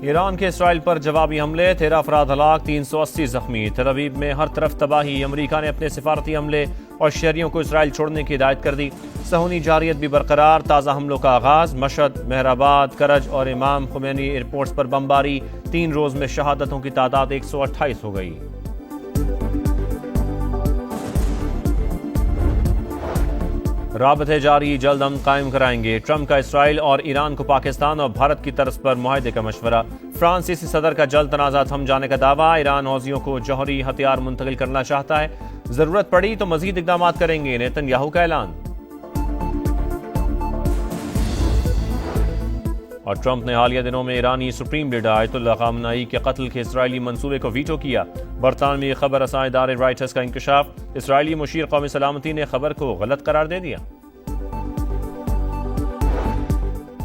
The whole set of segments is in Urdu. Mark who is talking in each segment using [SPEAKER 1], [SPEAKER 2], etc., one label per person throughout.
[SPEAKER 1] ایران کے اسرائیل پر جوابی حملے، 13 افراد ہلاک، 380 زخمی۔ تل ابیب میں ہر طرف تباہی، امریکہ نے اپنے سفارتی عملے اور شہریوں کو اسرائیل چھوڑنے کی ہدایت کر دی۔ صہیونی جارحیت بھی برقرار، تازہ حملوں کا آغاز، مشہد، مہرآباد، کرج اور امام خمینی ایئرپورٹس پر بمباری، 3 روز میں شہادتوں کی تعداد 128 ہو گئی۔ رابطے جاری، جلد ہم قائم کرائیں گے۔ ٹرمپ کا اسرائیل اور ایران کو پاکستان اور بھارت کی طرز پر معاہدے کا مشورہ۔ فرانسیسی صدر کا جلد تنازعات تھم جانے کا دعویٰ، ایران حوثیوں کو جوہری ہتھیار منتقل کرنا چاہتا ہے، ضرورت پڑی تو مزید اقدامات کریں گے، نیتن یاہو کا اعلان۔ اور ٹرمپ نے حالیہ دنوں میں ایرانی سپریم لیڈر آیت اللہ خامنئی کے قتل کے اسرائیلی منصوبے کو ویٹو کیا۔ برطانوی خبر رساں ادارے رائٹرز کا انکشاف، اسرائیلی مشیر قومی سلامتی نے خبر کو غلط قرار دے دیا۔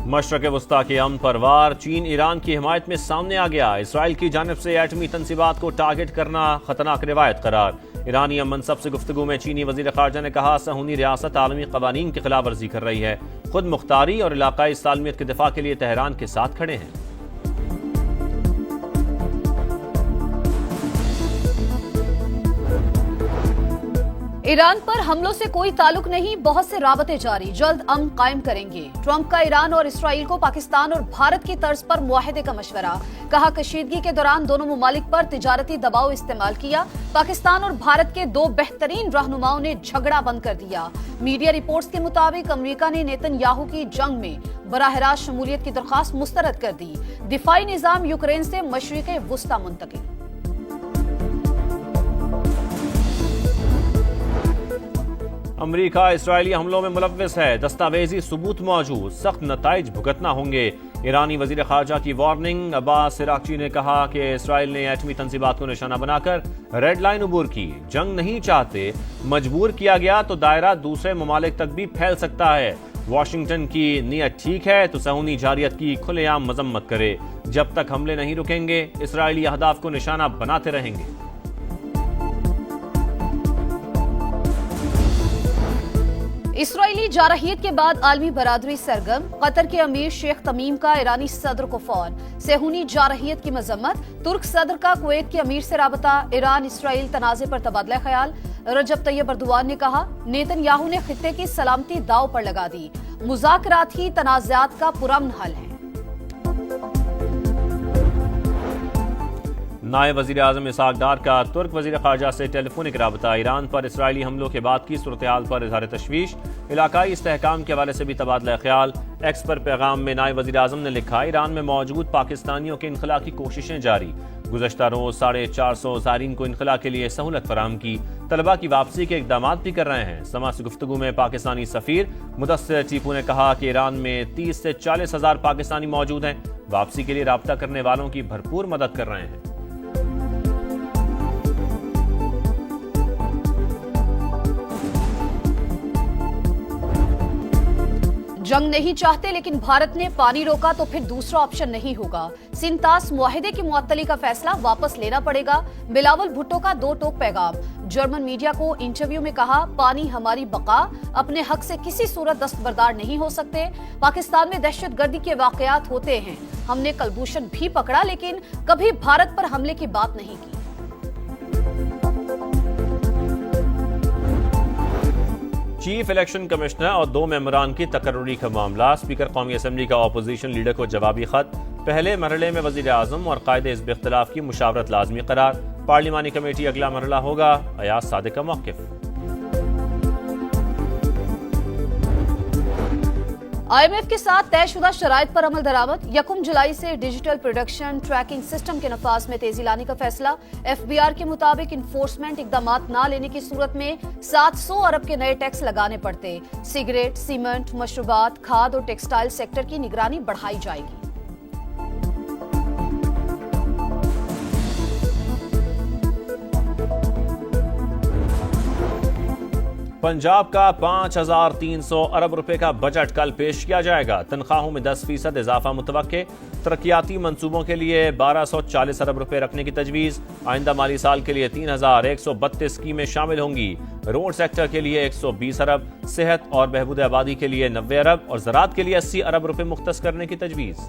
[SPEAKER 1] مشرق وسطیٰ کے امن پر وار، چین ایران کی حمایت میں سامنے آ گیا۔ اسرائیل کی جانب سے ایٹمی تنصیبات کو ٹارگٹ کرنا خطرناک روایت قرار۔ ایرانی ام منصب سے گفتگو میں چینی وزیر خارجہ نے کہا، صہیونی ریاست عالمی قوانین کی خلاف ورزی کر رہی ہے، خود مختاری اور علاقائی سالمیت کے دفاع کے لیے تہران کے ساتھ کھڑے ہیں۔
[SPEAKER 2] ایران پر حملوں سے کوئی تعلق نہیں، بہت سے رابطے جاری، جلد امن قائم کریں گے۔ ٹرمپ کا ایران اور اسرائیل کو پاکستان اور بھارت کی طرز پر معاہدے کا مشورہ، کہا کشیدگی کے دوران دونوں ممالک پر تجارتی دباؤ استعمال کیا، پاکستان اور بھارت کے 2 بہترین رہنماؤں نے جھگڑا بند کر دیا۔ میڈیا رپورٹس کے مطابق امریکہ نے نیتن یاہو کی جنگ میں براہ راست شمولیت کی درخواست مسترد کر دی۔ دفاعی نظام یوکرین سے مشرق وسطیٰ منتقل۔
[SPEAKER 1] امریکہ اسرائیلی حملوں میں ملوث ہے، دستاویزی ثبوت موجود، سخت نتائج بھگتنا ہوں گے۔ ایرانی وزیر خارجہ کی وارننگ، عباس عراقچی نے کہا کہ اسرائیل نے ایٹمی تنصیبات کو نشانہ بنا کر ریڈ لائن عبور کی، جنگ نہیں چاہتے، مجبور کیا گیا تو دائرہ دوسرے ممالک تک بھی پھیل سکتا ہے۔ واشنگٹن کی نیت ٹھیک ہے تو صہیونی جارحیت کی کھلے عام مذمت کرے، جب تک حملے نہیں رکیں گے اسرائیلی اہداف کو نشانہ بناتے رہیں گے۔
[SPEAKER 2] اسرائیلی جارحیت کے بعد عالمی برادری سرگرم، قطر کے امیر شیخ تمیم کا ایرانی صدر کو فون، صہیونی جارحیت کی مذمت، ترک صدر کا کویت کے امیر سے رابطہ، ایران اسرائیل تنازع پر تبادلہ خیال۔ رجب طیب اردوان نے کہا، نیتن یاہو نے خطے کی سلامتی داؤ پر لگا دی، مذاکرات ہی تنازعات کا پرامن حل ہے۔
[SPEAKER 1] نائب وزیر اعظم اسحاق ڈار کا ترک وزیر خارجہ سے ٹیلی فونک رابطہ، ایران پر اسرائیلی حملوں کے بعد کی صورتحال پر اظہار تشویش، علاقائی استحکام کے حوالے سے بھی تبادلہ خیال۔ ایکس پر پیغام میں نائب وزیر اعظم نے لکھا، ایران میں موجود پاکستانیوں کے انخلاء کی کوششیں جاری، گزشتہ روز 450 زائرین کو انخلاء کے لیے سہولت فراہم کی، طلباء کی واپسی کے اقدامات بھی کر رہے ہیں۔ سما سے گفتگو میں پاکستانی سفیر مدثر ٹیپو نے کہا کہ ایران میں 30 سے 40 ہزار پاکستانی موجود ہیں، واپسی کے لیے رابطہ کرنے والوں کی بھرپور مدد کر رہے ہیں۔
[SPEAKER 2] جنگ نہیں چاہتے لیکن بھارت نے پانی روکا تو پھر دوسرا آپشن نہیں ہوگا، سنتاس معاہدے کی معطلی کا فیصلہ واپس لینا پڑے گا، بلاول بھٹو کا 2 ٹوک پیغام۔ جرمن میڈیا کو انٹرویو میں کہا، پانی ہماری بقا، اپنے حق سے کسی صورت دستبردار نہیں ہو سکتے، پاکستان میں دہشت گردی کے واقعات ہوتے ہیں، ہم نے کلبھوشن بھی پکڑا لیکن کبھی بھارت پر حملے کی بات نہیں کی۔
[SPEAKER 1] چیف الیکشن کمشنر اور 2 ممبران کی تقرری کا معاملہ، اسپیکر قومی اسمبلی کا اپوزیشن لیڈر کو جوابی خط، پہلے مرحلے میں وزیر اعظم اور قائد حزب اختلاف کی مشاورت لازمی قرار، پارلیمانی کمیٹی اگلا مرحلہ ہوگا، ایاز صادق کا موقف۔
[SPEAKER 2] آئی ایم ایف کے ساتھ طے شدہ شرائط پر عمل درآمد، 1 جولائی سے ڈیجیٹل پروڈکشن ٹریکنگ سسٹم کے نفاذ میں تیزی لانے کا فیصلہ، ایف بی آر کے مطابق انفورسمنٹ اقدامات نہ لینے کی صورت میں 700 ارب کے نئے ٹیکس لگانے پڑتے، سگریٹ، سیمنٹ، مشروبات، کھاد اور ٹیکسٹائل سیکٹر کی نگرانی بڑھائی جائے گی۔
[SPEAKER 1] پنجاب کا 5300 ارب روپے کا بجٹ کل پیش کیا جائے گا، تنخواہوں میں 10% اضافہ متوقع، ترقیاتی منصوبوں کے لیے 1240 ارب روپے رکھنے کی تجویز، آئندہ مالی سال کے لیے 3132 اسکیمیں شامل ہوں گی، روڈ سیکٹر کے لیے 120 ارب، صحت اور بہبود آبادی کے لیے 90 ارب اور زراعت کے لیے 80 ارب روپے مختص کرنے کی تجویز۔